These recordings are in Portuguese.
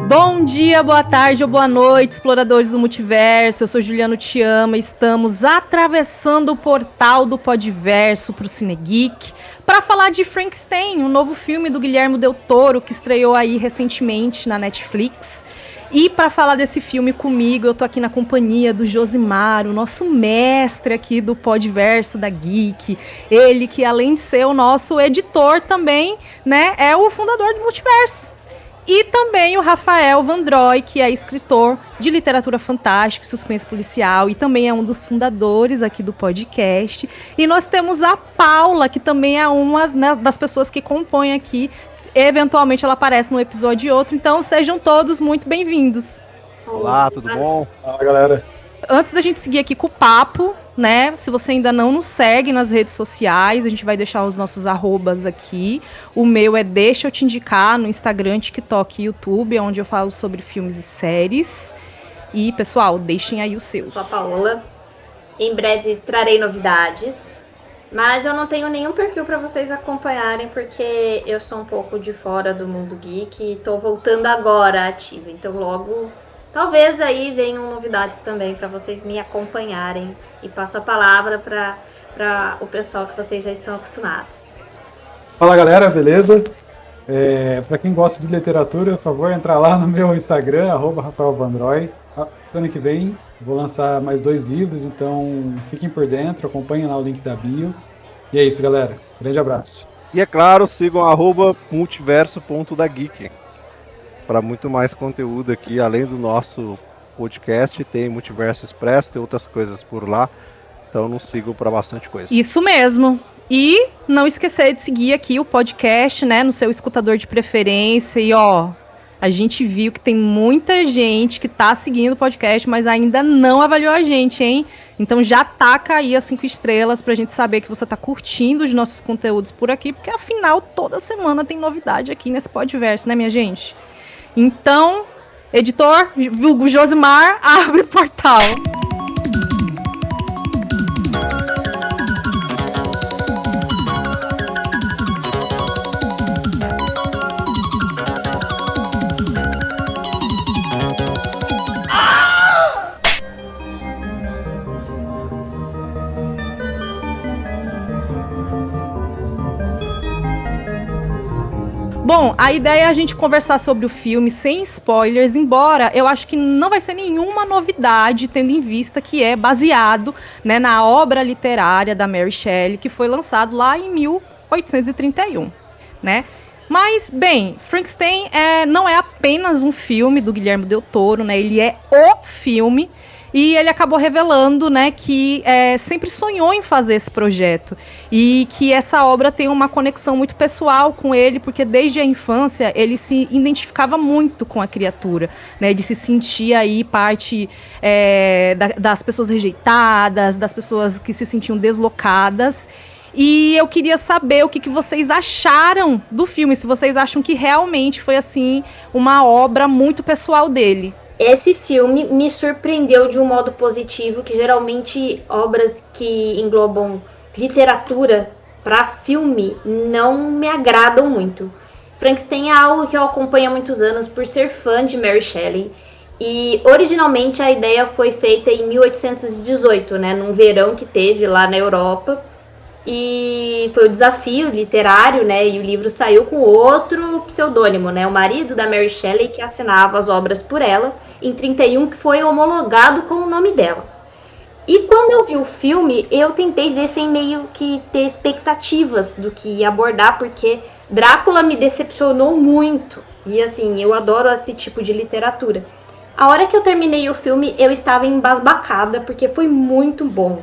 Bom dia, boa tarde ou boa noite, exploradores do multiverso. Eu sou Juliano Tiama e estamos atravessando o portal do Podverso para o Cinegeek para falar de Frankenstein, um novo filme do Guilherme Del Toro que estreou aí recentemente na Netflix. E para falar desse filme comigo, eu tô aqui na companhia do Josimar, o nosso mestre aqui do Podverso da Geek. Ele que, além de ser o nosso editor também, né, é o fundador do multiverso. E também o Rafael Vandroy, que é escritor de literatura fantástica e suspense policial e também é um dos fundadores aqui do podcast. E nós temos a Paula, que também é uma, né, das pessoas que compõem aqui. Eventualmente ela aparece num episódio e outro, então sejam todos muito bem-vindos. Olá, tudo bom? Fala, galera. Antes da gente seguir aqui com o papo, né? Se você ainda não nos segue nas redes sociais, a gente vai deixar os nossos arrobas aqui. O meu é Deixa Eu Te Indicar no Instagram, TikTok e YouTube, onde eu falo sobre filmes e séries. E, pessoal, deixem aí os seus. Sou a Paola. Em breve trarei novidades. Mas eu não tenho nenhum perfil para vocês acompanharem, porque eu sou um pouco de fora do mundo geek e tô voltando agora ativa. Então logo, talvez aí venham novidades também para vocês me acompanharem. E passo a palavra para o pessoal que vocês já estão acostumados. Fala, galera, beleza? Para quem gosta de literatura, por favor, entrar lá no meu Instagram, @RafaelVandroy. Ano que vem vou lançar mais 2 livros, então fiquem por dentro, acompanhem lá o link da bio. E é isso, galera. Grande abraço. E é claro, sigam @multiverso.dageek para muito mais conteúdo aqui, além do nosso podcast, tem Multiverso Express, tem outras coisas por lá, então nos sigam para bastante coisa. Isso mesmo. E não esquecer de seguir aqui o podcast, né, no seu escutador de preferência. E ó, a gente viu que tem muita gente que tá seguindo o podcast, mas ainda não avaliou a gente, hein? Então já taca aí as 5 estrelas pra gente saber que você tá curtindo os nossos conteúdos por aqui, porque afinal toda semana tem novidade aqui nesse Podverso, né, minha gente? Então, editor, vulgo Josimar, abre o portal. Bom, a ideia é a gente conversar sobre o filme sem spoilers, embora eu acho que não vai ser nenhuma novidade, tendo em vista que é baseado, né, na obra literária da Mary Shelley, que foi lançado lá em 1831, né? Mas, bem, Frankenstein não é apenas um filme do Guilherme Del Toro, né? Ele é o filme. E ele acabou revelando, né, que sempre sonhou em fazer esse projeto. E que essa obra tem uma conexão muito pessoal com ele, porque desde a infância ele se identificava muito com a criatura, né? Ele se sentia aí parte das pessoas rejeitadas, das pessoas que se sentiam deslocadas. E eu queria saber o que vocês acharam do filme, se vocês acham que realmente foi, assim, uma obra muito pessoal dele. Esse filme me surpreendeu de um modo positivo, que geralmente obras que englobam literatura para filme não me agradam muito. Frankenstein é algo que eu acompanho há muitos anos por ser fã de Mary Shelley. E originalmente a ideia foi feita em 1818, né, num verão que teve lá na Europa. E foi o desafio literário, né? E o livro saiu com outro pseudônimo, né? O marido da Mary Shelley, que assinava as obras por ela, em 31, que foi homologado com o nome dela. E quando eu vi o filme, eu tentei ver sem meio que ter expectativas do que ia abordar, porque Drácula me decepcionou muito. E assim, eu adoro esse tipo de literatura. A hora que eu terminei o filme, eu estava embasbacada, porque foi muito bom.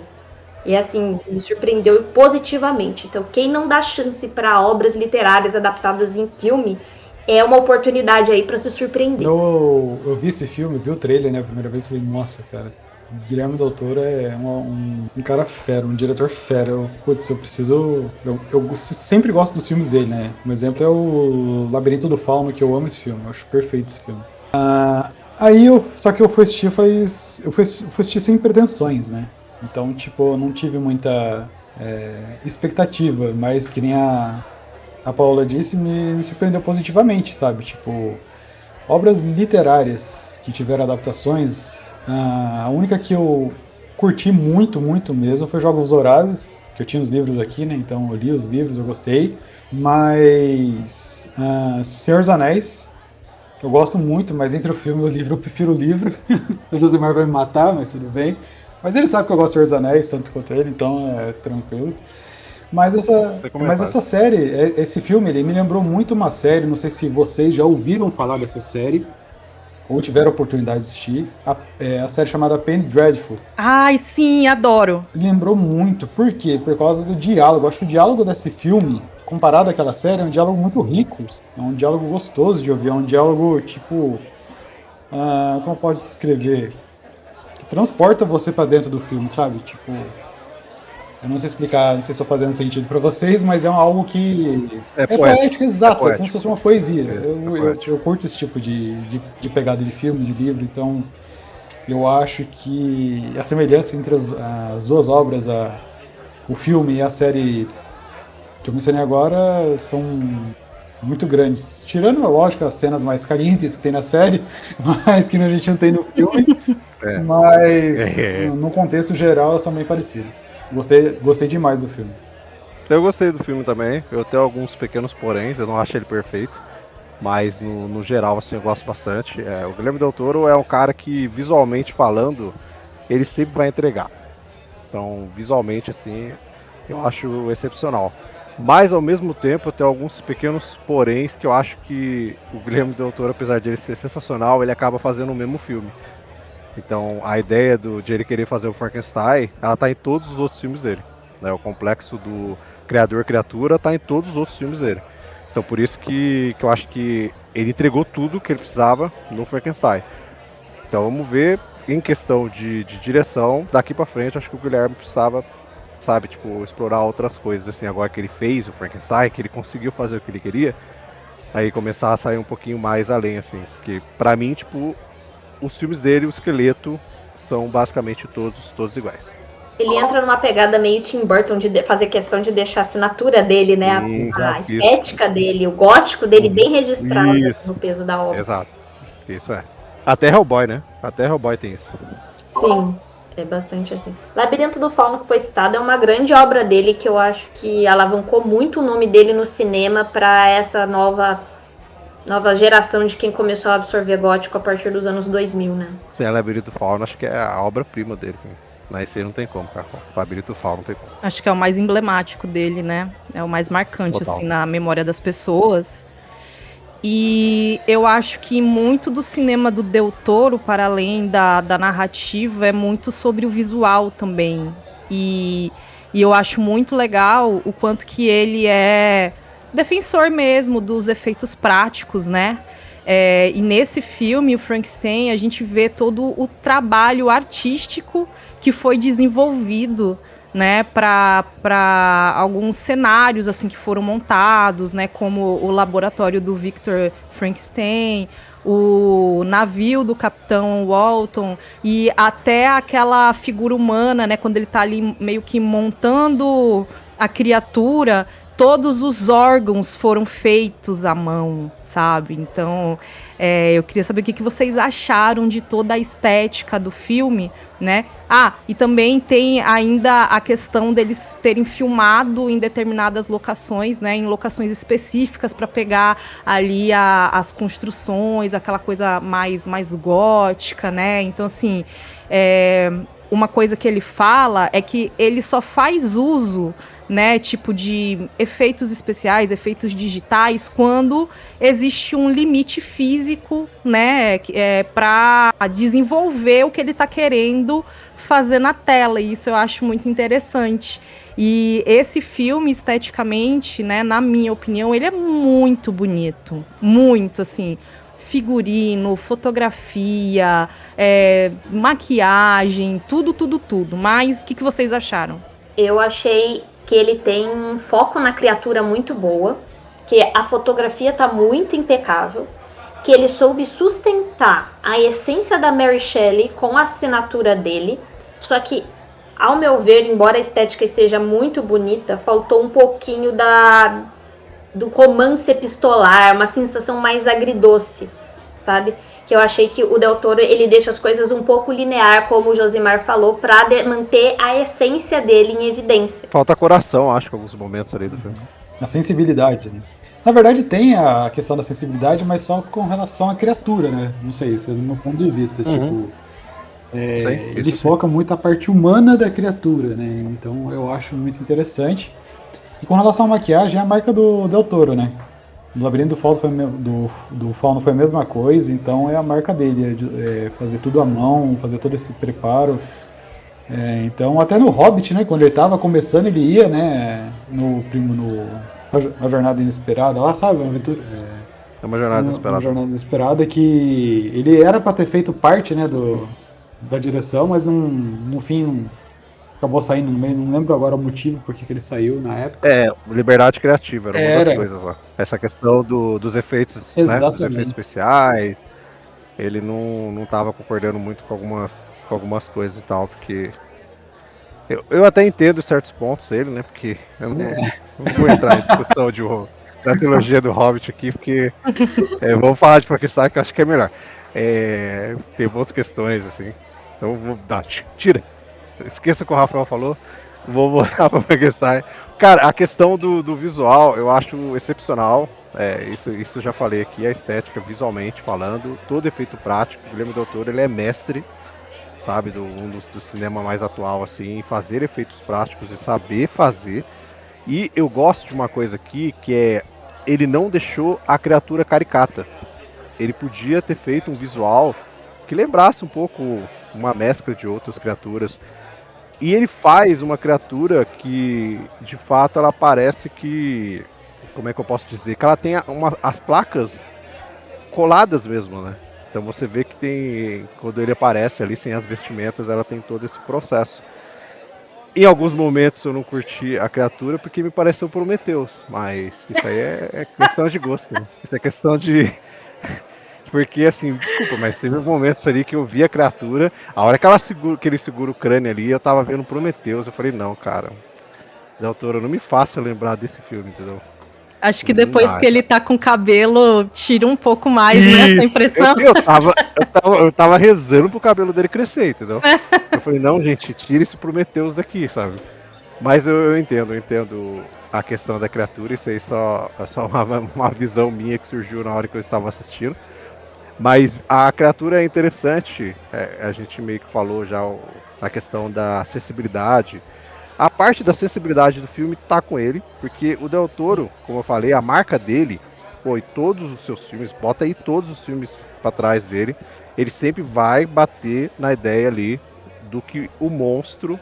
E assim, me surpreendeu positivamente. Então, quem não dá chance para obras literárias adaptadas em filme, é uma oportunidade aí para se surpreender. Eu vi esse filme, vi o trailer, né, a primeira vez, e falei, nossa, cara, Guilherme Del Toro é um cara fera, um diretor fera. Eu sempre gosto dos filmes dele, né? Um exemplo é o Labirinto do Fauno, que eu amo esse filme, eu acho perfeito esse filme. Só que eu fui assistir, eu fui assistir sem pretensões, né? Então, tipo, eu não tive muita expectativa, mas que nem a Paula disse, me surpreendeu positivamente, sabe? Tipo, obras literárias que tiveram adaptações, a única que eu curti muito, muito mesmo foi Jogos Vorazes, que eu tinha os livros aqui, né? Então eu li os livros, eu gostei. Mas Senhor dos Anéis, eu gosto muito, mas entre o filme e o livro, eu prefiro o livro. O Josimar vai me matar, mas tudo bem. Mas ele sabe que eu gosto de Senhor dos Anéis, tanto quanto ele, então é tranquilo. Mas essa série, esse filme, ele me lembrou muito uma série, não sei se vocês já ouviram falar dessa série, ou tiveram a oportunidade de assistir, a série chamada Penny Dreadful. Ai, sim, adoro. Lembrou muito, por quê? Por causa do diálogo. Acho que o diálogo desse filme, comparado àquela série, é um diálogo muito rico, é um diálogo gostoso de ouvir, é um diálogo, tipo, como eu posso escrever? Que transporta você pra dentro do filme, sabe? Tipo, eu não sei explicar, não sei se estou fazendo sentido para vocês, mas é algo que É poético, exato, é como poético. se fosse uma poesia. Isso, Eu curto esse tipo de pegada de filme, de livro, então eu acho que a semelhança entre as duas obras, o filme e a série que eu mencionei agora, são muito grandes. Tirando, lógico, as cenas mais calientes que tem na série, mas que a gente não tem no filme, mas no contexto geral elas são bem parecidas. Gostei demais do filme. Eu gostei do filme também. Eu tenho alguns pequenos poréns, eu não acho ele perfeito. Mas no geral, assim, eu gosto bastante. O Guilherme Del Toro é um cara que, visualmente falando, ele sempre vai entregar. Então, visualmente, assim, eu acho excepcional. Mas, ao mesmo tempo, eu tenho alguns pequenos poréns que eu acho que o Guilherme Del Toro, apesar de ele ser sensacional, ele acaba fazendo o mesmo filme. Então, a ideia de ele querer fazer o Frankenstein, ela tá em todos os outros filmes dele. Né? O complexo do criador-criatura tá em todos os outros filmes dele. Então, por isso que eu acho que ele entregou tudo que ele precisava no Frankenstein. Então, vamos ver, em questão de direção, daqui pra frente, acho que o Guilherme precisava, sabe, tipo, explorar outras coisas, assim, agora que ele fez o Frankenstein, que ele conseguiu fazer o que ele queria, aí começar a sair um pouquinho mais além, assim. Porque, pra mim, tipo, os filmes dele, o esqueleto, são basicamente todos iguais. Ele entra numa pegada meio Tim Burton de fazer questão de deixar a assinatura dele, né? A estética dele, o gótico dele bem registrado no peso da obra. Exato. Isso é. Até Hellboy, né? Até Hellboy tem isso. Sim, é bastante assim. Labirinto do Fauno, que foi citado, é uma grande obra dele que eu acho que alavancou muito o nome dele no cinema para essa nova geração de quem começou a absorver gótico a partir dos anos 2000, né? Sim, Labirinto do Fauno, acho que é a obra-prima dele. Esse aí não tem como, cara. Labirinto do Fauno não tem como. Acho que é o mais emblemático dele, né? É o mais marcante, total, assim, na memória das pessoas. E eu acho que muito do cinema do Del Toro, para além da narrativa, é muito sobre o visual também. E eu acho muito legal o quanto que ele é defensor mesmo dos efeitos práticos, né? E nesse filme, o Frankenstein, a gente vê todo o trabalho artístico que foi desenvolvido, né, para alguns cenários assim que foram montados, né, como o laboratório do Victor Frankenstein, o navio do Capitão Walton e até aquela figura humana, né, quando ele está ali meio que montando a criatura, todos os órgãos foram feitos à mão, sabe? Então, eu queria saber o que vocês acharam de toda a estética do filme, né? E também tem ainda a questão deles terem filmado em determinadas locações, né? Em locações específicas para pegar ali as construções, aquela coisa mais gótica, né? Então, assim, uma coisa que ele fala é que ele só faz uso, né, tipo de efeitos especiais, efeitos digitais, quando existe um limite físico, né, para desenvolver o que ele está querendo fazer na tela, e isso eu acho muito interessante. E esse filme, esteticamente, né, na minha opinião, ele é muito bonito, muito, assim, figurino, fotografia, maquiagem, tudo. Mas o que vocês acharam? Eu achei que ele tem um foco na criatura muito boa, que a fotografia tá muito impecável, que ele soube sustentar a essência da Mary Shelley com a assinatura dele, só que ao meu ver, embora a estética esteja muito bonita, faltou um pouquinho do romance epistolar, uma sensação mais agridoce, sabe? Que eu achei que o Del Toro, ele deixa as coisas um pouco linear, como o Josimar falou, pra manter a essência dele em evidência. Falta coração, acho, em alguns momentos ali do filme. A sensibilidade, né? Na verdade tem a questão da sensibilidade, mas só com relação à criatura, né? Não sei, isso é do meu ponto de vista. Tipo, ele foca muito a parte humana da criatura, né? Então eu acho muito interessante. E com relação à maquiagem, é a marca do Del Toro, né? No Labirinto do Fauno foi a mesma coisa, então é a marca dele, fazer tudo à mão, fazer todo esse preparo. Então, até no Hobbit, né, quando ele estava começando, ele ia, né, na Jornada Inesperada, lá, sabe? É uma jornada inesperada. Uma jornada inesperada que ele era para ter feito parte, né, da direção, mas no fim acabou saindo no meio, não lembro agora o motivo por que ele saiu na época. Liberdade criativa, era uma das coisas lá. Essa questão dos efeitos, né, dos efeitos especiais, ele não tava concordando muito com algumas coisas e tal, porque eu até entendo certos pontos ele, né, porque eu não vou entrar em discussão da trilogia do Hobbit aqui, porque vamos falar de Frankenstein, que eu acho que é melhor. Tem boas questões, assim, então vou dar, tira. Esqueça o que o Rafael falou. Vou voltar para Frankenstein. Cara, a questão do visual eu acho excepcional. Isso eu já falei aqui. A estética, visualmente falando, todo efeito prático. O Guilherme Del Toro, ele é mestre, sabe, do cinema mais atual, assim, fazer efeitos práticos e saber fazer. E eu gosto de uma coisa aqui, que é ele não deixou a criatura caricata. Ele podia ter feito um visual que lembrasse um pouco uma mescla de outras criaturas. E ele faz uma criatura que, de fato, ela parece que... Como é que eu posso dizer? Que ela tem as placas coladas mesmo, né? Então você vê que tem... Quando ele aparece ali, sem as vestimentas, ela tem todo esse processo. Em alguns momentos eu não curti a criatura porque me pareceu Prometheus. Mas isso aí é questão de gosto, né? Isso é questão de... Porque, assim, desculpa, mas teve momentos ali que eu vi a criatura, a hora que ele segura o crânio ali, eu tava vendo Prometheus, eu falei, não, cara, Del Toro, não me faça lembrar desse filme, entendeu? Acho que depois que ele tá com o cabelo, tira um pouco mais, né, essa impressão. Eu tava rezando pro cabelo dele crescer, entendeu? Eu falei, não, gente, tira esse Prometheus aqui, sabe? Mas eu entendo a questão da criatura, isso aí é só uma visão minha que surgiu na hora que eu estava assistindo. Mas a criatura é interessante, a gente meio que falou já a questão da acessibilidade. A parte da acessibilidade do filme tá com ele, porque o Del Toro, como eu falei, a marca dele, e todos os seus filmes, bota aí todos os filmes pra trás dele, ele sempre vai bater na ideia ali do que o monstro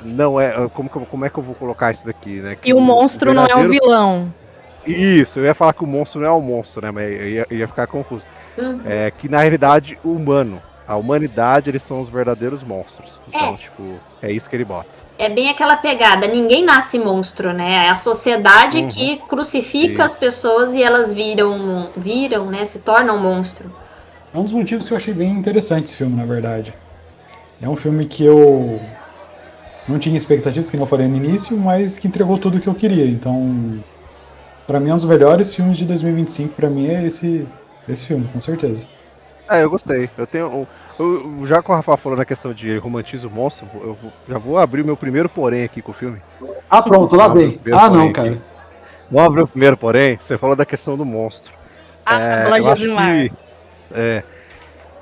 não é... Como é que eu vou colocar isso daqui, né? Que o monstro não é um vilão. Isso, eu ia falar que o monstro não é o monstro, né? Mas eu ia ficar confuso. Que na realidade a humanidade, eles são os verdadeiros monstros. Então, é isso que ele bota. É bem aquela pegada, ninguém nasce monstro, né? É a sociedade que crucifica as pessoas e elas viram, né? Se tornam monstro. É um dos motivos que eu achei bem interessante esse filme, na verdade. É um filme que eu não tinha expectativas, que não falei no início, mas que entregou tudo o que eu queria. Então, pra mim, é um dos melhores filmes de 2025. Pra mim, é esse filme, com certeza. Eu gostei. Já que o Rafa falou na questão de romantismo monstro, eu já vou abrir o meu primeiro porém aqui com o filme. Pronto, lá vem. Não, cara. Aqui. Vamos abrir o primeiro porém. Você falou da questão do monstro.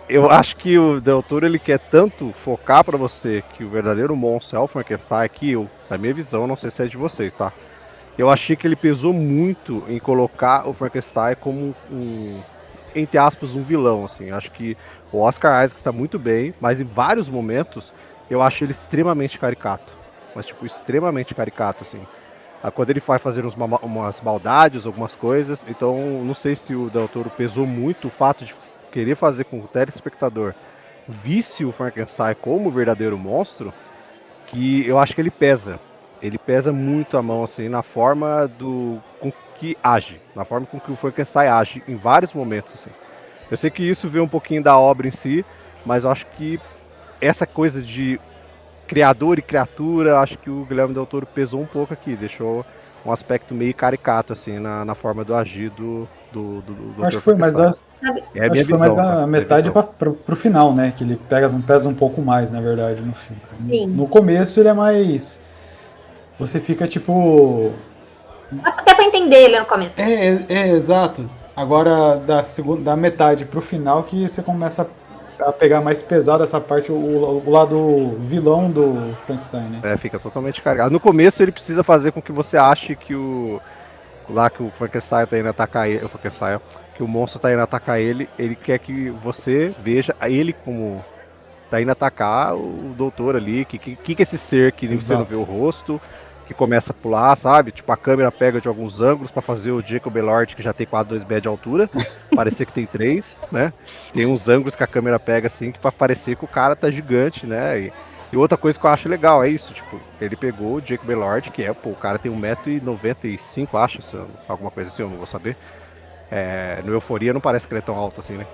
Eu acho que o Del Toro, ele quer tanto focar pra você que o verdadeiro monstro é o Frankenstein, que na minha visão, não sei se é de vocês, tá? Eu achei que ele pesou muito em colocar o Frankenstein como entre aspas, um vilão, assim. Eu acho que o Oscar Isaac está muito bem, mas em vários momentos eu acho ele extremamente caricato. Mas, extremamente caricato, assim. Quando ele vai fazer umas maldades, algumas coisas, então não sei se o Del Toro pesou muito o fato de querer fazer com que o telespectador visse o Frankenstein como o verdadeiro monstro, que eu acho que ele pesa. Ele pesa muito a mão, assim, na forma com que age, na forma com que o Frankenstein age, em vários momentos, assim. Eu sei que isso vem um pouquinho da obra em si, mas eu acho que essa coisa de criador e criatura, acho que o Guilherme Del Toro pesou um pouco aqui, deixou um aspecto meio caricato, assim, na forma do agir do Acho Dr. que foi mais Frankenstein. É a acho minha que foi visão, mais da tá? Minha metade visão. pro final, né? Que ele pesa um pouco mais, na verdade, no filme. Sim. No começo ele é mais. Você fica tipo. Até pra entender ele no começo. Exato. Agora, da metade pro final, que você começa a pegar mais pesado essa parte, o lado vilão do Frankenstein, né? É, fica totalmente carregado. No começo ele precisa fazer com que você ache que que o Frankenstein tá indo atacar ele, que o monstro tá indo atacar ele, ele quer que você veja ele como tá indo atacar o doutor ali, que é esse ser que você não vê o rosto, que começa a pular, sabe? Tipo, a câmera pega de alguns ângulos pra fazer o Jacob Elord, que já tem quase 2 metros de altura, parecer que tem 3, né? Tem uns ângulos que a câmera pega assim, que pra parecer que o cara tá gigante, né? E outra coisa que eu acho legal é isso, tipo, ele pegou o Jacob Elord, que o cara tem 1,95 m, acho, alguma coisa assim, eu não vou saber. No Euforia não parece que ele é tão alto assim, né?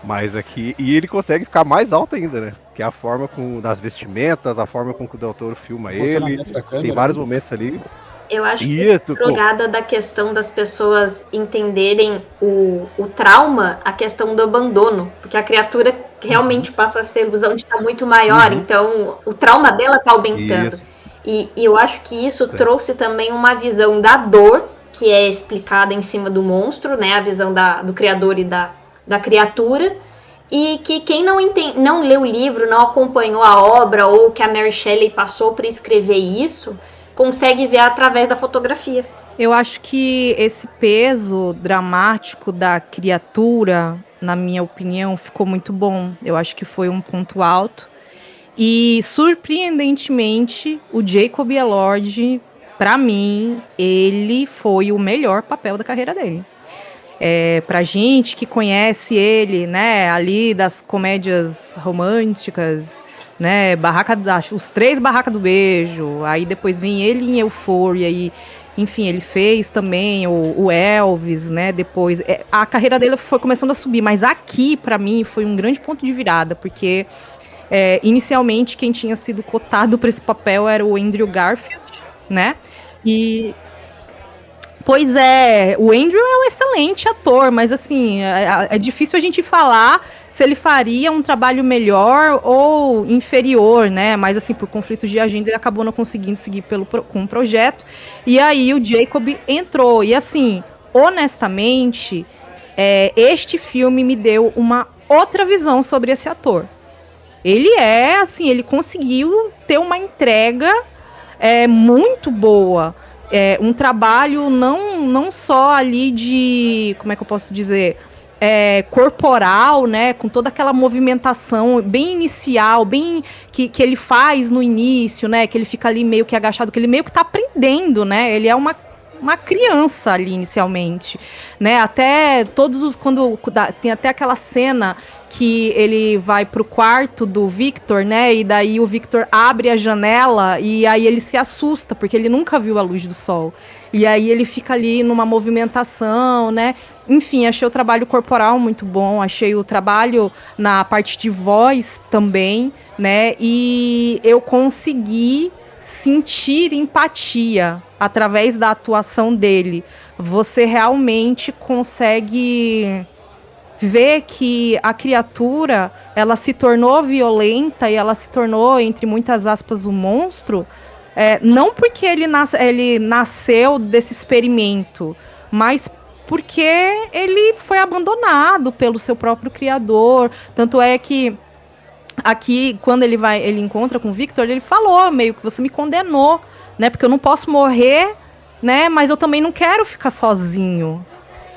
Mas aqui. E ele consegue ficar mais alto ainda, né? Que é a forma das vestimentas, a forma com que o Del Toro filma ele. Tem vários momentos ali. Eu acho que isso é drogada da questão das pessoas entenderem o trauma, a questão do abandono. Porque a criatura realmente passa a ser ilusão de estar muito maior, então o trauma dela está aumentando. Isso. E eu acho que isso trouxe também uma visão da dor, que é explicada em cima do monstro, né? A visão do criador e da criatura. E que quem não leu o livro, não acompanhou a obra, ou que a Mary Shelley passou para escrever isso, consegue ver através da fotografia. Eu acho que esse peso dramático da criatura, na minha opinião, ficou muito bom. Eu acho que foi um ponto alto. E, surpreendentemente, o Jacob Elord, para mim, ele foi o melhor papel da carreira dele. Pra gente que conhece ele, né, ali das comédias românticas, né, os 3 Barraca do Beijo, aí depois vem ele em Euphoria, e enfim, ele fez também o Elvis, né, depois, a carreira dele foi começando a subir, mas aqui, pra mim, foi um grande ponto de virada, porque inicialmente quem tinha sido cotado para esse papel era o Andrew Garfield, né, Pois é, o Andrew é um excelente ator, mas assim, é difícil a gente falar se ele faria um trabalho melhor ou inferior, né? Mas assim, por conflitos de agenda, ele acabou não conseguindo seguir com o projeto. E aí o Jacob entrou. E assim, honestamente, este filme me deu uma outra visão sobre esse ator. Ele conseguiu ter uma entrega muito boa. Um trabalho não só ali de, como é que eu posso dizer, corporal, né, com toda aquela movimentação bem inicial, bem que ele faz no início, né, que ele fica ali meio que agachado, que ele meio que tá aprendendo, né, ele é uma criança ali inicialmente, né, até tem até aquela cena que ele vai pro quarto do Victor, né, e daí o Victor abre a janela e aí ele se assusta, porque ele nunca viu a luz do sol, e aí ele fica ali numa movimentação, né, enfim, achei o trabalho corporal muito bom, achei o trabalho na parte de voz também, né, e eu consegui sentir empatia através da atuação dele. Você realmente consegue ver que a criatura, ela se tornou violenta e ela se tornou, entre muitas aspas, um monstro, não porque ele nasceu desse experimento, mas porque ele foi abandonado pelo seu próprio criador. Tanto é que aqui, quando ele encontra com o Victor, ele falou meio que você me condenou, né? Porque eu não posso morrer, né? Mas eu também não quero ficar sozinho.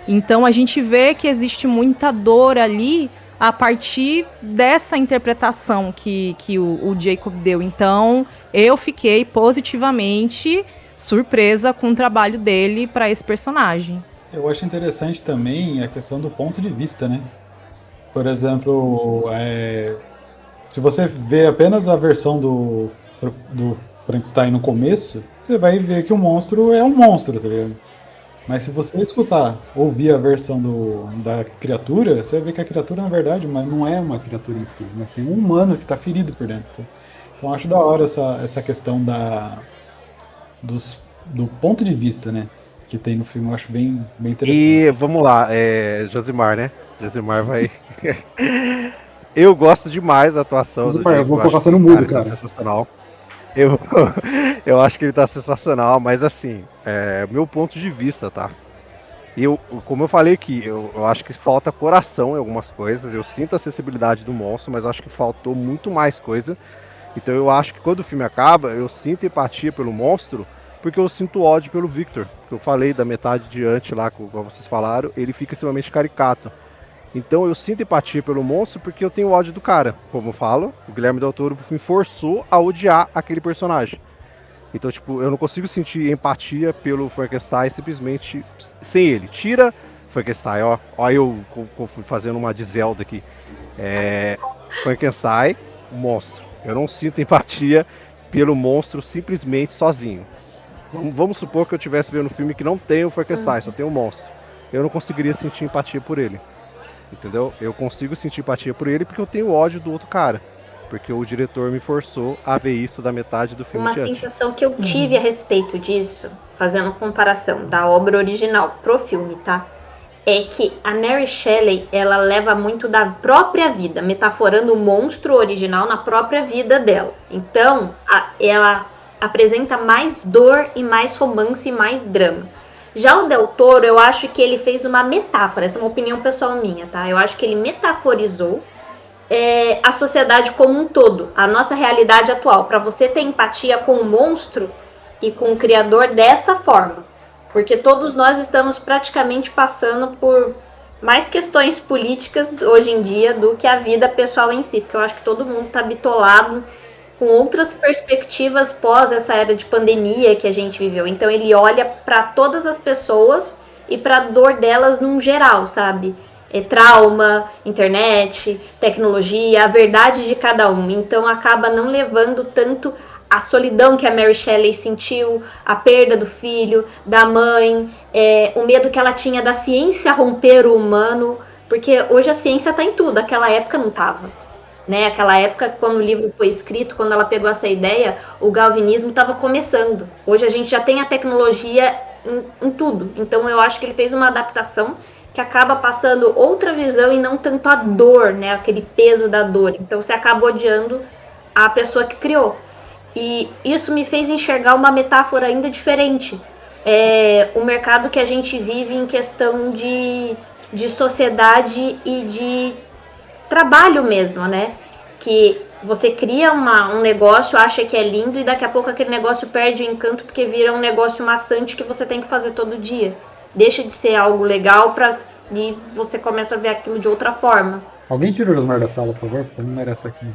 Então a gente vê que existe muita dor ali a partir dessa interpretação que o Jacob deu. Então eu fiquei positivamente surpresa com o trabalho dele para esse personagem. Eu acho interessante também a questão do ponto de vista, né? Por exemplo, se você vê apenas a versão do Frankenstein no começo, você vai ver que o monstro é um monstro, tá ligado? Mas se você ouvir a versão da criatura, você vai ver que a criatura, na verdade, não é uma criatura em si, mas sim um humano que está ferido por dentro. Então acho da hora essa questão do ponto de vista, né? Que tem no filme, eu acho bem interessante. E vamos lá, Josimar, né? Josimar vai. Eu gosto demais da atuação do Josimar, eu Jake, vou acho colocar que você no o mudo, ele tá cara. sensacional. Eu, eu acho que ele tá sensacional, mas assim, meu ponto de vista, tá? Como eu falei aqui, eu acho que falta coração em algumas coisas. Eu sinto a sensibilidade do monstro, mas acho que faltou muito mais coisa. Então eu acho que quando o filme acaba, eu sinto empatia pelo monstro, porque eu sinto ódio pelo Victor. Eu falei da metade diante lá, como vocês falaram, ele fica extremamente caricato. Então eu sinto empatia pelo monstro porque eu tenho ódio do cara. Como eu falo, o Guilherme Del Toro me forçou a odiar aquele personagem. Então, tipo, eu não consigo sentir empatia pelo Frankenstein simplesmente sem ele. Tira Frankenstein, ó eu fazendo uma de Zelda aqui. Frankenstein, o monstro. Eu não sinto empatia pelo monstro simplesmente sozinho. Vamos supor que eu estivesse vendo um filme que não tem o Frankenstein, só tem o monstro. Eu não conseguiria sentir empatia por ele. Entendeu? Eu consigo sentir empatia por ele porque eu tenho ódio do outro cara. Porque o diretor me forçou a ver isso da metade do filme Uma diante. sensação que eu tive a respeito disso, fazendo comparação da obra original pro filme, tá? É que a Mary Shelley, ela leva muito da própria vida, metaforando o monstro original na própria vida dela. Então, ela apresenta mais dor e mais romance e mais drama. Já o Del Toro, eu acho que ele fez uma metáfora, essa é uma opinião pessoal minha, tá? Eu acho que ele metaforizou a sociedade como um todo, a nossa realidade atual, para você ter empatia com o monstro e com o criador dessa forma. Porque todos nós estamos praticamente passando por mais questões políticas hoje em dia do que a vida pessoal em si, porque eu acho que todo mundo está bitolado com outras perspectivas pós essa era de pandemia que a gente viveu. Então ele olha para todas as pessoas e para a dor delas num geral, sabe? Trauma, internet, tecnologia, a verdade de cada um. Então acaba não levando tanto a solidão que a Mary Shelley sentiu, a perda do filho, da mãe, o medo que ela tinha da ciência romper o humano, porque hoje a ciência está em tudo, aquela época não estava. Né? Aquela época, quando o livro foi escrito, quando ela pegou essa ideia, o galvanismo estava começando. Hoje a gente já tem a tecnologia em tudo. Então eu acho que ele fez uma adaptação que acaba passando outra visão e não tanto a dor, né? Aquele peso da dor. Então você acaba odiando a pessoa que criou. E isso me fez enxergar uma metáfora ainda diferente. O mercado que a gente vive em questão de sociedade e de trabalho mesmo, né? Que você cria um negócio, acha que é lindo e daqui a pouco aquele negócio perde o encanto porque vira um negócio maçante que você tem que fazer todo dia. Deixa de ser algo legal e você começa a ver aquilo de outra forma. Alguém tira o Josmar da sala, por favor? Porque não merece aqui.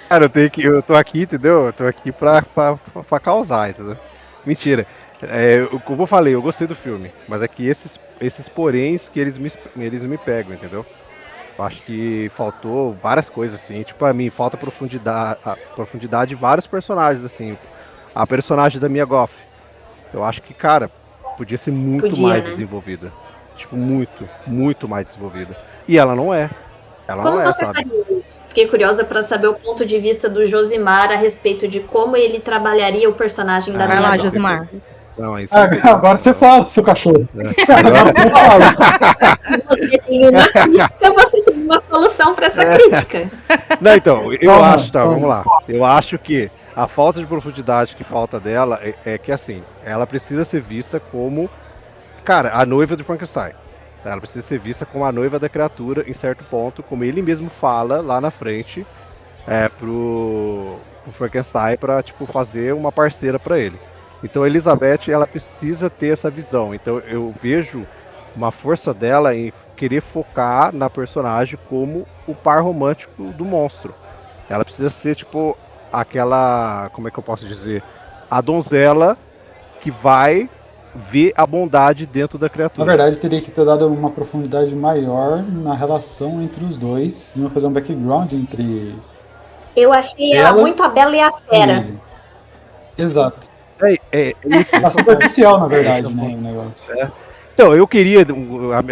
Cara, eu tô aqui, entendeu? Eu tô aqui pra causar, entendeu? Mentira. Como eu falei, eu gostei do filme, mas é que esses poréns que eles me pegam, entendeu? Eu acho que faltou várias coisas, assim. Tipo, a mim, falta profundidade de vários personagens, assim. A personagem da Mia Goth, eu acho que, cara, podia ser muito mais desenvolvida. Tipo, muito, muito mais desenvolvida. E ela não é. Como você faria isso? Fiquei curiosa para saber o ponto de vista do Josimar a respeito de como ele trabalharia o personagem da Mia Goth. Vai lá, Josimar. Não, isso agora você fala, seu cachorro. Agora você fala. Você tem uma crítica, você tem uma solução para essa crítica. Não, então, vamos lá. Eu acho que a falta de profundidade que falta dela é que, assim, ela precisa ser vista como, cara, a noiva do Frankenstein. Ela precisa ser vista como a noiva da criatura em certo ponto, como ele mesmo fala lá na frente pro Frankenstein pra, tipo, fazer uma parceira pra ele. Então a Elizabeth, ela precisa ter essa visão. Então eu vejo uma força dela em querer focar na personagem como o par romântico do monstro. Ela precisa ser, tipo, aquela, como é que eu posso dizer, a donzela que vai ver a bondade dentro da criatura. Na verdade, teria que ter dado uma profundidade maior na relação entre os dois e não fazer um background entre... Eu achei ela muito a Bela e a Fera. Exato. Isso. Tá superficial, na verdade, né, o negócio. Então, eu queria.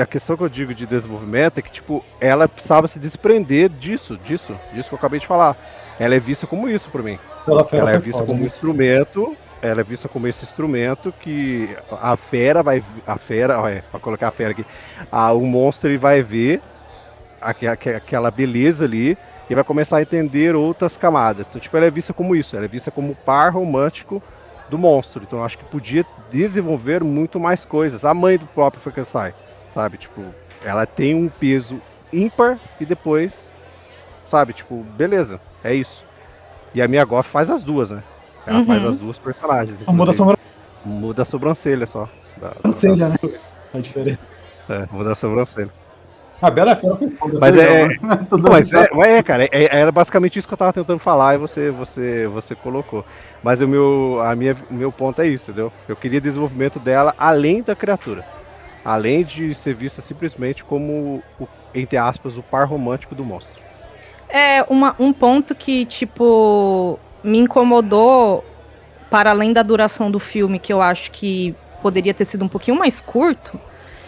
A questão que eu digo de desenvolvimento é que, tipo, ela precisava se desprender disso que eu acabei de falar. Ela é vista como isso pra mim. Ela é vista como um instrumento. Ela é vista como esse instrumento que a fera vai. Olha, pra colocar a fera aqui. O monstro ele vai ver aquela beleza ali e vai começar a entender outras camadas. Então, tipo, ela é vista como isso. Ela é vista como o par romântico do monstro. Então, eu acho que podia desenvolver muito mais coisas. A mãe do próprio Frankenstein, sabe? Tipo, ela tem um peso ímpar e depois, sabe? Tipo, beleza, é isso. E a Mia Goth faz as duas, né? Ela faz as duas personagens. Muda a sobrancelha só. Sobrancelha, né? Tá diferente. Muda a sobrancelha. A Bela Fera foi foda. Mas cara, era basicamente isso que eu tava tentando falar e você colocou. Mas o meu ponto é isso, entendeu? Eu queria desenvolvimento dela além da criatura. Além de ser vista simplesmente como, entre aspas, o par romântico do monstro. Um ponto que, tipo, me incomodou, para além da duração do filme, que eu acho que poderia ter sido um pouquinho mais curto,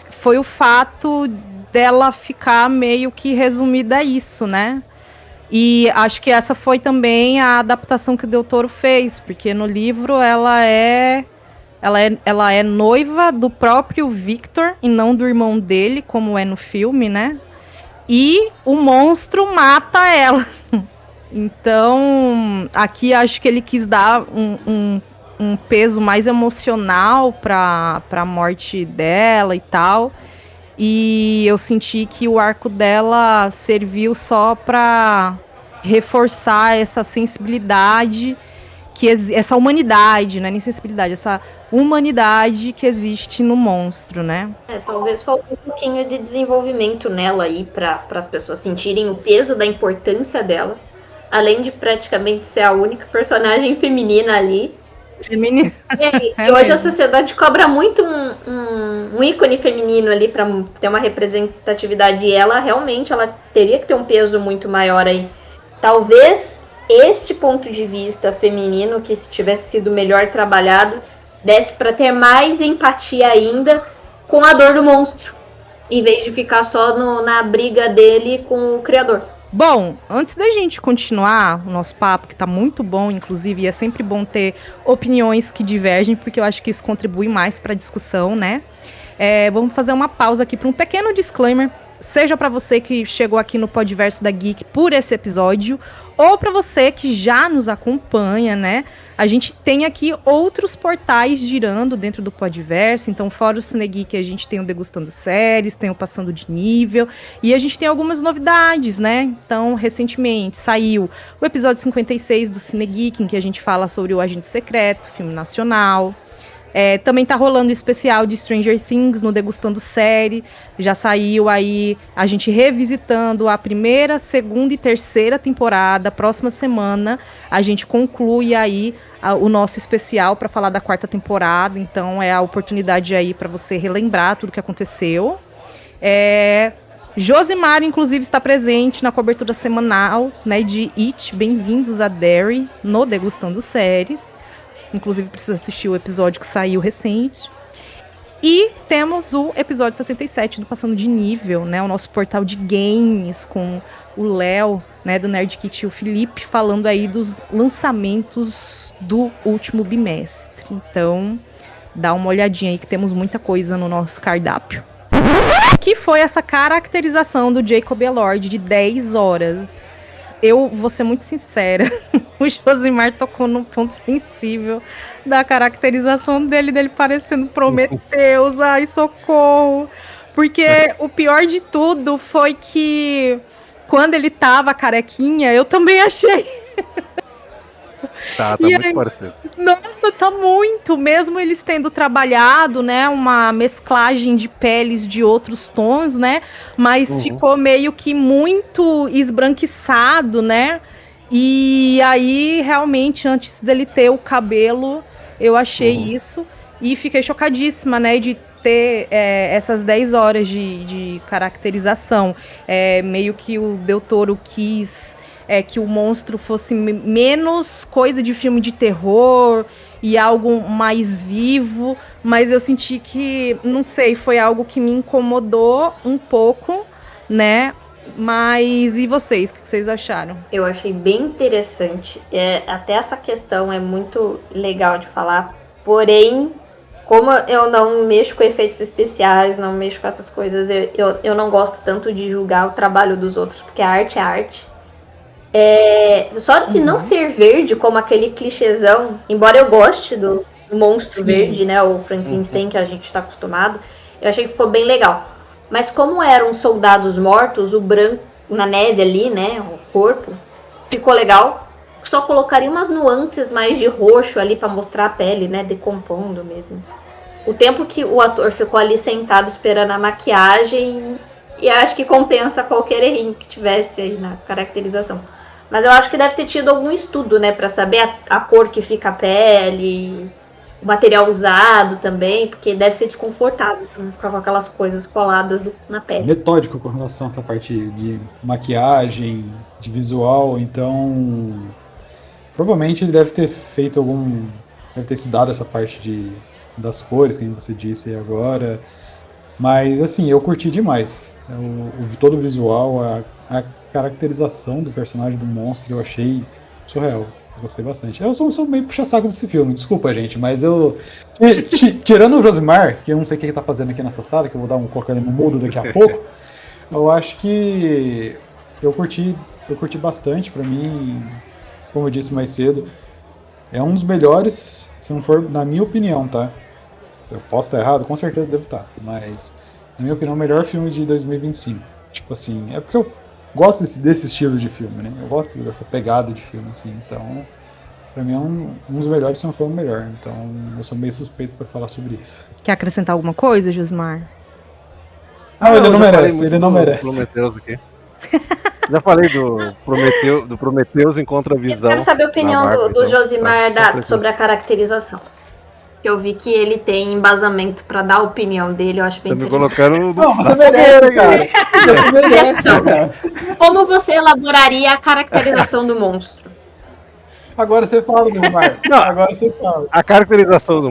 foi o fato dela ficar meio que resumida a isso, né? E acho que essa foi também a adaptação que o Del Toro fez, porque no livro ela é noiva do próprio Victor e não do irmão dele, como é no filme, né? E o monstro mata ela. Então, aqui acho que ele quis dar um peso mais emocional para a morte dela e tal. E eu senti que o arco dela serviu só para reforçar essa sensibilidade, essa humanidade, não é nem sensibilidade, essa humanidade que existe no monstro, né? Talvez falte um pouquinho de desenvolvimento nela aí, para as pessoas sentirem o peso da importância dela. Além de praticamente ser a única personagem feminina ali. E hoje a sociedade cobra muito um ícone feminino ali para ter uma representatividade, e ela realmente teria que ter um peso muito maior aí. Talvez este ponto de vista feminino, que se tivesse sido melhor trabalhado, desse para ter mais empatia ainda com a dor do monstro, em vez de ficar só na briga dele com o criador. Bom, antes da gente continuar o nosso papo, que tá muito bom, inclusive, e é sempre bom ter opiniões que divergem, porque eu acho que isso contribui mais para a discussão, né? Vamos fazer uma pausa aqui para um pequeno disclaimer, seja para você que chegou aqui no Podverso da Geek por esse episódio, ou para você que já nos acompanha, né? A gente tem aqui outros portais girando dentro do Podverso, então fora o Cine Geek a gente tem o Degustando Séries, tem o Passando de Nível, e a gente tem algumas novidades, né? Então, recentemente saiu o episódio 56 do Cine Geek, em que a gente fala sobre o Agente Secreto, filme nacional. Também tá rolando o especial de Stranger Things no Degustando Série. Já saiu aí a gente revisitando a primeira, segunda e terceira temporada. Próxima semana a gente conclui aí o nosso especial para falar da quarta temporada. Então é a oportunidade aí para você relembrar tudo que aconteceu. Josimar, inclusive, está presente na cobertura semanal, né, de It. Bem-vindos a Derry no Degustando Séries. Inclusive, preciso assistir o episódio que saiu recente. E temos o episódio 67 do Passando de Nível, né? O nosso portal de games com o Léo, né, do Nerd Kit, e o Felipe, falando aí dos lançamentos do último bimestre. Então, dá uma olhadinha aí que temos muita coisa no nosso cardápio. Que foi essa caracterização do Jacob Elord de 10 horas. Eu vou ser muito sincera, o Josimar tocou num ponto sensível da caracterização dele parecendo Prometheus, ai, socorro. Porque o pior de tudo foi que quando ele tava carequinha, eu também achei. Tá muito parecido. Nossa, tá muito. Mesmo eles tendo trabalhado, né, uma mesclagem de peles de outros tons, né, mas ficou meio que muito esbranquiçado, né, e aí, realmente, antes dele ter o cabelo, eu achei isso, e fiquei chocadíssima, né, de ter essas 10 horas de caracterização. Meio que o Del Toro quis que o monstro fosse menos coisa de filme de terror e algo mais vivo, mas eu senti que, não sei, foi algo que me incomodou um pouco, né? Mas e vocês, o que vocês acharam? Eu achei bem interessante. Até essa questão é muito legal de falar, porém, como eu não mexo com efeitos especiais, não mexo com essas coisas, eu não gosto tanto de julgar o trabalho dos outros, porque a arte é arte. Só de não ser verde, como aquele clichêzão, embora eu goste do monstro verde, né, o Frankenstein que a gente está acostumado, eu achei que ficou bem legal. Mas como eram soldados mortos, o branco na neve ali, né, o corpo, ficou legal. Só colocaria umas nuances mais de roxo ali para mostrar a pele, né, decompondo mesmo. O tempo que o ator ficou ali sentado esperando a maquiagem, e acho que compensa qualquer errinho que tivesse aí na caracterização. Mas eu acho que deve ter tido algum estudo, né, para saber a cor que fica a pele, o material usado também, porque deve ser desconfortável pra não ficar com aquelas coisas coladas na pele. Metódico com relação a essa parte de maquiagem, de visual, então provavelmente ele deve ter feito deve ter estudado essa parte das cores, que você disse aí agora, mas assim, eu curti demais. Todo o visual, a caracterização do personagem do monstro eu achei surreal. Gostei bastante. Eu sou meio puxa-saco desse filme, desculpa, gente, mas eu. Tirando o Josimar, que eu não sei o que ele tá fazendo aqui nessa sala, que eu vou colocar ele no mudo daqui a pouco, eu acho que eu curti bastante. Pra mim, como eu disse mais cedo, é um dos melhores, se não for, na minha opinião, tá? Eu posso estar errado, com certeza devo estar, mas na minha opinião, o melhor filme de 2025. Tipo assim, é porque eu gosto desse estilo de filme, né? Eu gosto dessa pegada de filme, assim. Então, pra mim é um dos melhores, se não for o melhor. Então, eu sou meio suspeito pra falar sobre isso. Quer acrescentar alguma coisa, Josmar? Não, ele não merece, ele não merece. Prometheus aqui. Já falei do Prometheus em Contravisão. Eu quero saber a opinião do Josimar tá, sobre a caracterização. Eu vi que ele tem embasamento pra dar a opinião dele, eu acho bem interessante. Tá me colocando Não, você merece, cara. Você merece, cara. Como você elaboraria a caracterização do monstro? Agora você fala, Josimar. Não, agora você fala. A caracterização do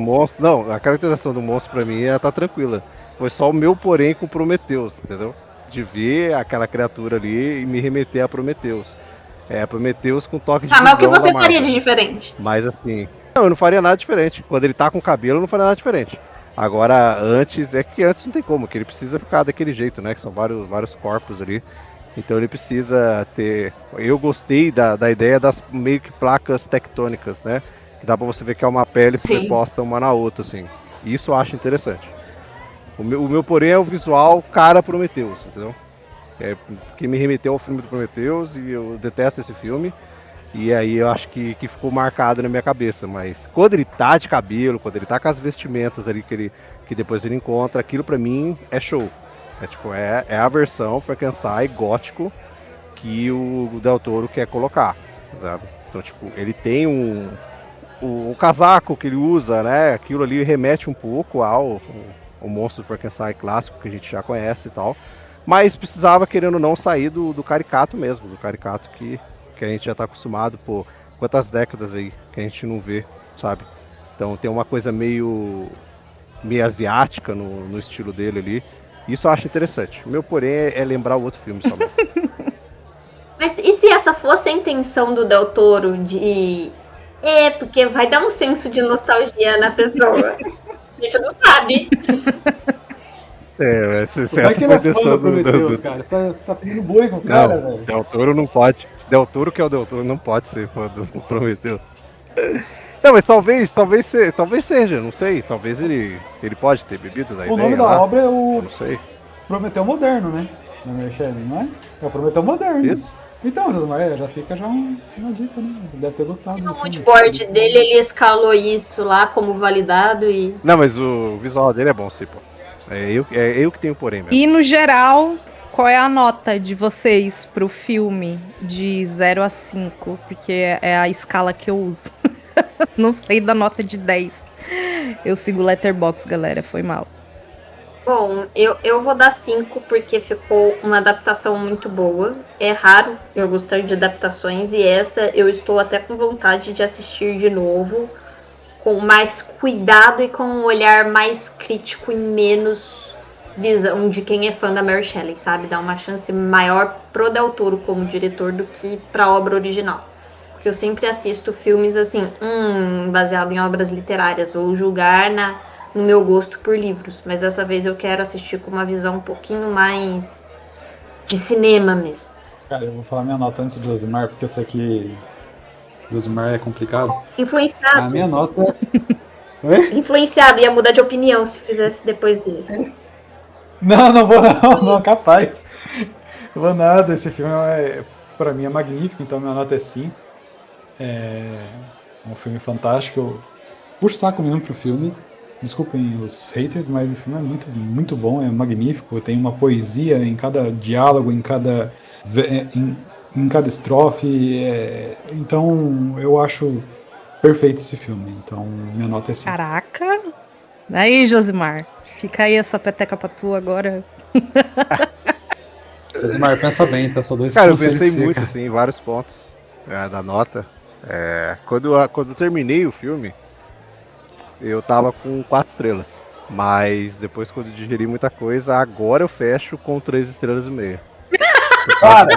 monstro pra mim tá tranquila. Foi só o meu porém com Prometheus, entendeu? De ver aquela criatura ali e me remeter a Prometheus. Prometheus com toque de visão. Mas o que você faria de diferente? Mas assim, não, eu não faria nada diferente. Quando ele tá com cabelo, eu não faria nada diferente. Agora, antes não tem como, que ele precisa ficar daquele jeito, né? Que são vários corpos ali. Então ele precisa ter... Eu gostei da ideia das meio que placas tectônicas, né? Que dá pra você ver que é uma pele sobreposta uma na outra, assim. Isso eu acho interessante. O meu porém é o visual cara Prometheus, entendeu? Que me remeteu ao filme do Prometheus e eu detesto esse filme. E aí eu acho que ficou marcado na minha cabeça. Mas quando ele tá de cabelo, quando ele tá com as vestimentas ali que depois ele encontra, aquilo pra mim é show. É a versão Frankenstein gótico que o Del Toro quer colocar, sabe? Então, ele tem o casaco que ele usa, né? Aquilo ali remete um pouco ao monstro Frankenstein clássico que a gente já conhece e tal. Mas precisava, querendo ou não, sair do caricato mesmo, do caricato que a gente já tá acostumado, pô, quantas décadas aí que a gente não vê, sabe? Então tem uma coisa meio asiática no estilo dele ali. Isso eu acho interessante. O meu, porém, é lembrar o outro filme só. Mas e se essa fosse a intenção do Del Toro de... porque vai dar um senso de nostalgia na pessoa. A gente não sabe. Se essa foi a intenção do... Cara. Você tá pedindo boi com o cara, velho. Del Toro não pode. Del Toro, que é o Del Toro, não pode ser fã do Prometheus. Não, mas talvez seja, não sei. Talvez ele pode ter bebido da ideia. O nome da obra é o não sei. Prometeu Moderno, né? Não é? É o Prometeu Moderno. Isso. Então, Josmar, já fica uma dica, né? Deve ter gostado. No moodboard dele, ele escalou isso lá como validado e... Não, mas o visual dele é bom, sim, pô. É eu que tenho porém mesmo. E no geral, qual é a nota de vocês pro filme de 0 a 5? Porque é a escala que eu uso. Não sei da nota de 10. Eu sigo o Letterboxd, galera, foi mal. Bom, eu vou dar 5 porque ficou uma adaptação muito boa. É raro eu gostar de adaptações e essa eu estou até com vontade de assistir de novo, com mais cuidado e com um olhar mais crítico e menos visão de quem é fã da Mary Shelley, sabe? Dar uma chance maior pro Del Toro como diretor do que pra obra original. Porque eu sempre assisto filmes assim, baseado em obras literárias, ou julgar no meu gosto por livros. Mas dessa vez eu quero assistir com uma visão um pouquinho mais de cinema mesmo. Cara, eu vou falar minha nota antes de Josimar, porque eu sei que Josimar é complicado. Influenciado. A minha nota... Oi? Influenciado, ia mudar de opinião se fizesse depois dele. Não vou não, capaz. Não vou nada, esse filme pra mim é magnífico, então minha nota é 5. É um filme fantástico. Eu puxo o saco mesmo pro filme. Desculpem os haters, mas o filme é muito, muito bom, é magnífico. Tem uma poesia em cada diálogo, em cada estrofe. Então, eu acho perfeito esse filme. Então, minha nota é 5. Caraca! Aí, Josimar, fica aí essa peteca pra tu agora. Josimar, pensa bem, tá? Só dois Cara, eu conselhos pensei pra você, muito, cara. assim, em vários pontos da nota. Quando eu terminei o filme, eu tava com 4 estrelas. Mas depois, quando eu digeri muita coisa, agora eu fecho com 3 estrelas e meia. Cara,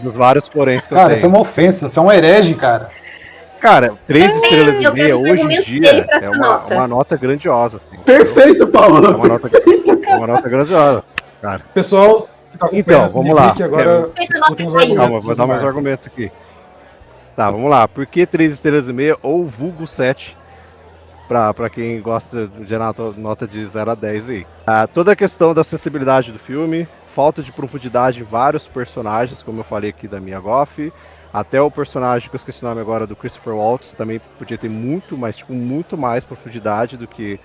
Dos vários poréns que eu cara, tenho. isso é uma ofensa, você é um herege, cara. Cara, 3 estrelas e eu meia quero os hoje em argumentos dia dele pra essa é nota. uma nota grandiosa, assim. Perfeito, Paulo. É uma nota grandiosa, cara. Pessoal, que tá Então, acompanhando vamos esse lá. Geek, agora Essa nota eu tenho os é argumentos. Calma, vou dar meus argumentos aqui. Tá, vamos lá. Por que 3 estrelas e meia ou vulgo 7? Pra quem gosta de nota de 0 a 10 aí. Toda a questão da sensibilidade do filme, falta de profundidade em vários personagens, como eu falei aqui da Mia Goth, até o personagem que eu esqueci o nome agora, do Christopher Waltz, também podia ter muito mais profundidade do que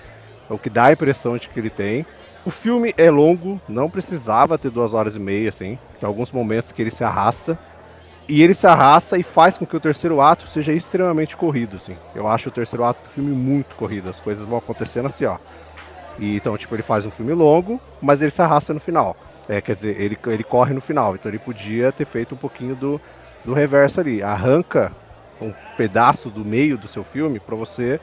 o que dá a impressão de que ele tem. O filme é longo, não precisava ter 2 horas e meia, assim. Tem alguns momentos que ele se arrasta. E ele se arrasta e faz com que o terceiro ato seja extremamente corrido, assim. Eu acho o terceiro ato do filme muito corrido. As coisas vão acontecendo assim, ó. E, então, tipo, ele faz um filme longo, mas ele se arrasta no final. Quer dizer, ele corre no final. Então ele podia ter feito um pouquinho do reverso ali. Arranca um pedaço do meio do seu filme pra você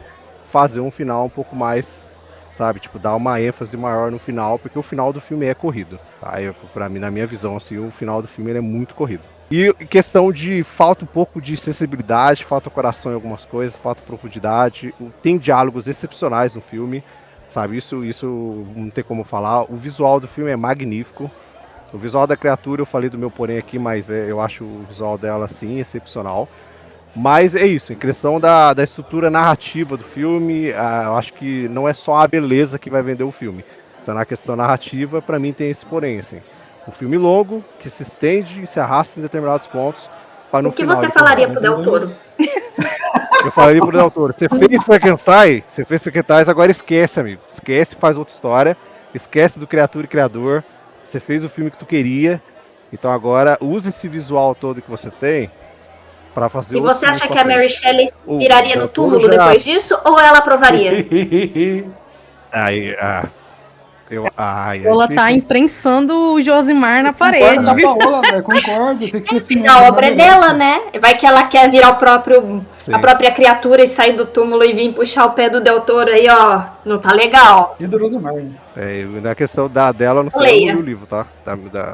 fazer um final um pouco mais, sabe? Tipo, dar uma ênfase maior no final, porque o final do filme é corrido. Tá? Pra mim, na minha visão, assim, o final do filme ele é muito corrido. E questão de falta um pouco de sensibilidade, falta coração em algumas coisas, falta profundidade. Tem diálogos excepcionais no filme, sabe? Isso não tem como falar. O visual do filme é magnífico. O visual da criatura, eu falei do meu porém aqui, mas eu acho o visual dela, sim, excepcional. Mas é isso, em questão da estrutura narrativa do filme, eu acho que não é só a beleza que vai vender o filme. Então, na questão narrativa, pra mim tem esse porém, assim. Um filme longo, que se estende e se arrasta em determinados pontos. Para no O que final você falaria pro Del Toro? Eu falaria pro Del Toro, você fez Frankenstein, agora esquece, amigo. Esquece, faz outra história. Esquece do criatura e criador. Você fez o filme que tu queria. Então agora use esse visual todo que você tem para fazer E você acha que a Mary Shelley O viraria Del no Toro túmulo já- depois disso ou ela aprovaria? Aí, Ela tá imprensando o Josimar na parede, Concordo viu? com a Paola, velho, concordo. Tem que ser assim. Mas a obra é dela, né? Vai que ela quer virar a própria criatura e sair do túmulo e vir puxar o pé do Del Toro aí, ó. Não tá legal. E do Rosemar, né? Na questão dela, eu não sei, Leia. eu não li o livro, tá?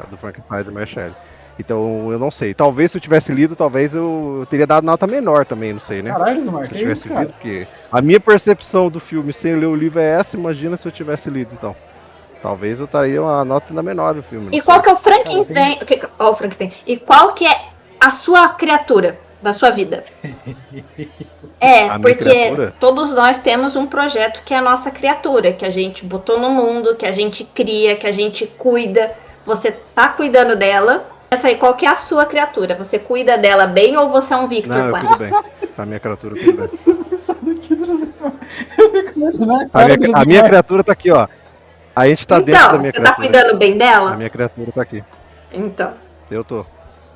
Do Frankenstein da Mary Shelley. Então, eu não sei. Talvez se eu tivesse lido, talvez eu teria dado nota menor também, não sei, né? Caralho, Rosemar, Se eu que tivesse isso, cara? lido, porque a minha percepção do filme sem ler o livro é essa, imagina se eu tivesse lido, então. Talvez eu estaria uma nota ainda menor no filme. E qual que é o Frankenstein? Ó, o Frankenstein. E qual que é a sua criatura da sua vida? A minha Porque criatura? todos nós temos um projeto que é a nossa criatura, que a gente botou no mundo, que a gente cria, que a gente cuida. Você tá cuidando dela. Essa aí, qual que é a sua criatura? Você cuida dela bem ou você é um Victor Não, com eu ela? cuido bem. A minha criatura cuida bem. Sabe aqui do Rosemar? Eu fico imaginando a A cara do minha Rosemar. criatura tá aqui, ó. A gente tá dentro da Então, minha você tá criatura. cuidando bem A dela? minha criatura tá aqui. Então. Eu tô.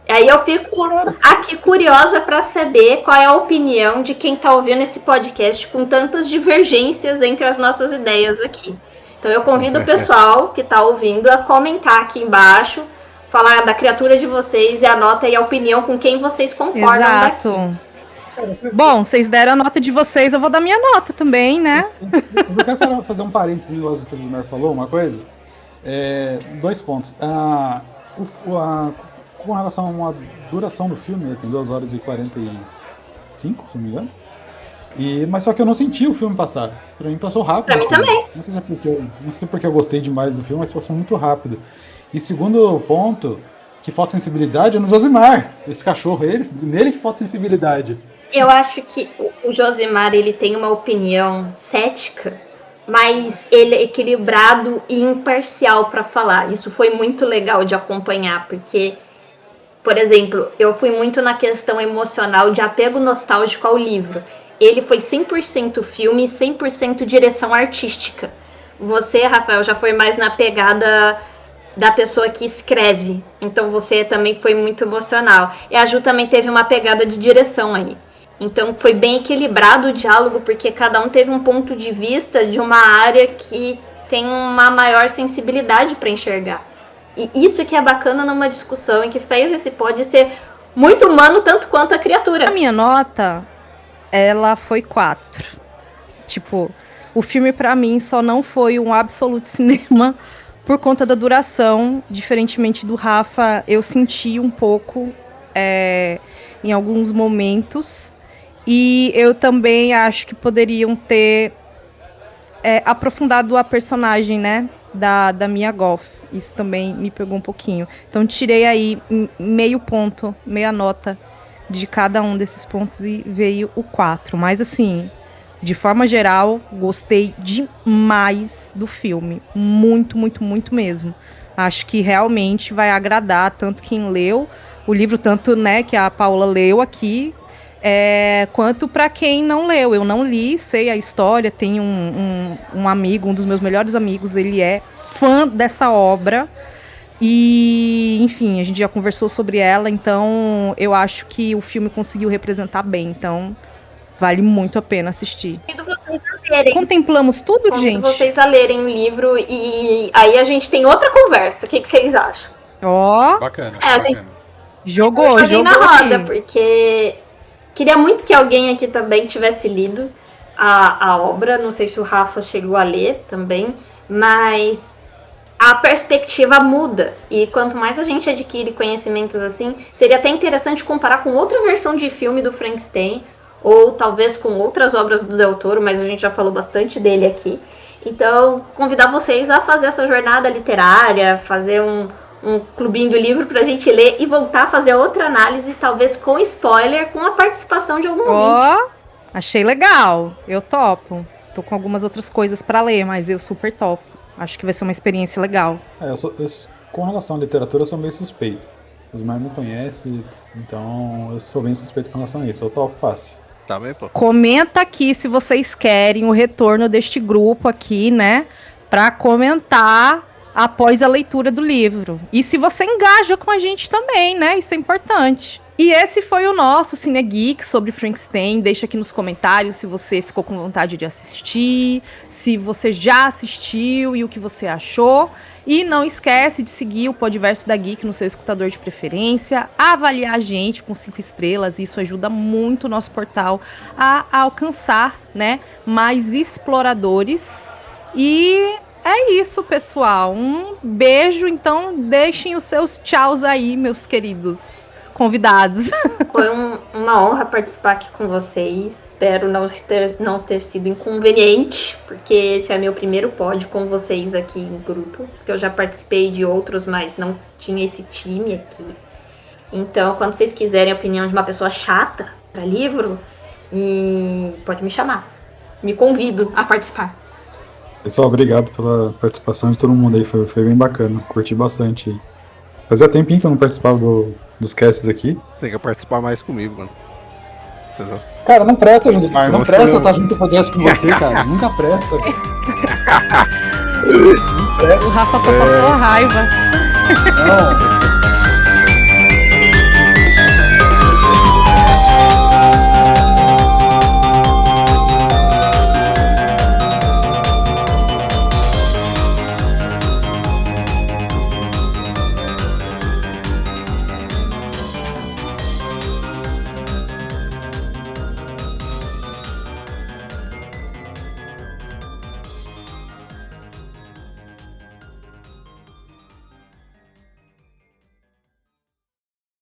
Aí eu fico aqui curiosa pra saber qual é a opinião de quem tá ouvindo esse podcast com tantas divergências entre as nossas ideias aqui. Então eu convido o pessoal que tá ouvindo a comentar aqui embaixo, falar da criatura de vocês e a nota e a opinião com quem vocês concordam daqui. Exato. Bom, vocês deram a nota de vocês, eu vou dar minha nota também, né? Mas eu quero fazer um parênteses no negócio que o Josmar falou, uma coisa. 2 pontos. Com relação a uma duração do filme, né, tem 2 horas e 45, se não me engano. Mas só que eu não senti o filme passar. Pra mim passou rápido. Pra mim também. Não sei se é porque eu gostei demais do filme, mas passou muito rápido. E segundo ponto, que falta sensibilidade é no Josimar. Esse cachorro, nele que falta sensibilidade. Eu acho que o Josimar, ele tem uma opinião cética, mas ele é equilibrado e imparcial para falar. Isso foi muito legal de acompanhar, porque, por exemplo, eu fui muito na questão emocional de apego nostálgico ao livro. Ele foi 100% filme e 100% direção artística. Você, Rafael, já foi mais na pegada da pessoa que escreve. Então você também foi muito emocional. E a Ju também teve uma pegada de direção aí. Então foi bem equilibrado o diálogo, porque cada um teve um ponto de vista de uma área que tem uma maior sensibilidade para enxergar. E isso que é bacana numa discussão e que fez esse pod ser muito humano tanto quanto a criatura. A minha nota, ela foi 4. Tipo, o filme pra mim só não foi um absoluto cinema por conta da duração. Diferentemente do Rafa, eu senti um pouco em alguns momentos. E eu também acho que poderiam ter aprofundado a personagem, né, da Mia Goth. Isso também me pegou um pouquinho. Então tirei aí meio ponto, meia nota de cada um desses pontos e veio o 4. Mas assim, de forma geral, gostei demais do filme. Muito, muito, muito mesmo. Acho que realmente vai agradar tanto quem leu o livro, tanto, né, que a Paula leu aqui, quanto para quem não leu. Eu não li, sei a história, tenho um amigo, um dos meus melhores amigos, ele é fã dessa obra e, enfim, a gente já conversou sobre ela, então eu acho que o filme conseguiu representar bem, então vale muito a pena assistir. Convido vocês a lerem. Contemplamos tudo, Convido gente? vocês a lerem o livro e aí a gente tem outra conversa. O que vocês acham? Ó, Bacana. A gente jogou na roda, aqui. porque queria muito que alguém aqui também tivesse lido a obra. Não sei se o Rafa chegou a ler também, mas a perspectiva muda. E quanto mais a gente adquire conhecimentos assim, seria até interessante comparar com outra versão de filme do Frankenstein, ou talvez com outras obras do Del Toro, mas a gente já falou bastante dele aqui. Então, convidar vocês a fazer essa jornada literária, fazer um clubinho do livro pra gente ler e voltar a fazer outra análise, talvez com spoiler, com a participação de algum ouvinte. Ó, achei legal. Eu topo. Tô com algumas outras coisas pra ler, mas eu super topo. Acho que vai ser uma experiência legal. Com relação à literatura, eu sou meio suspeito. Os mais me conhecem, então eu sou bem suspeito com relação a isso. Eu topo fácil. Também, pô. Comenta aqui se vocês querem o retorno deste grupo aqui, né? Pra comentar após a leitura do livro. E se você engaja com a gente também, né? Isso é importante. E esse foi o nosso Cine Geek sobre Frankenstein. Deixa aqui nos comentários se você ficou com vontade de assistir, se você já assistiu e o que você achou. E não esquece de seguir o Podverso da Geek no seu escutador de preferência, avaliar a gente com 5 estrelas, isso ajuda muito o nosso portal a alcançar, né, mais exploradores. E é isso, pessoal. Um beijo, então deixem os seus tchauz aí, meus queridos convidados. Foi uma honra participar aqui com vocês. Espero não ter sido inconveniente, porque esse é meu primeiro pod com vocês aqui em grupo. Porque eu já participei de outros, mas não tinha esse time aqui. Então, quando vocês quiserem a opinião de uma pessoa chata para livro, pode me chamar. Me convido a participar. Pessoal, obrigado pela participação de todo mundo aí. Foi bem bacana. Curti bastante. Fazia tempinho que eu não participava dos casts aqui. Tem que participar mais comigo, mano. Entendeu? Cara, não presta, Josimar. Não Vamos presta escolher estar junto com o podcast com você, cara. Nunca presta. O Rafa só passou raiva. Não.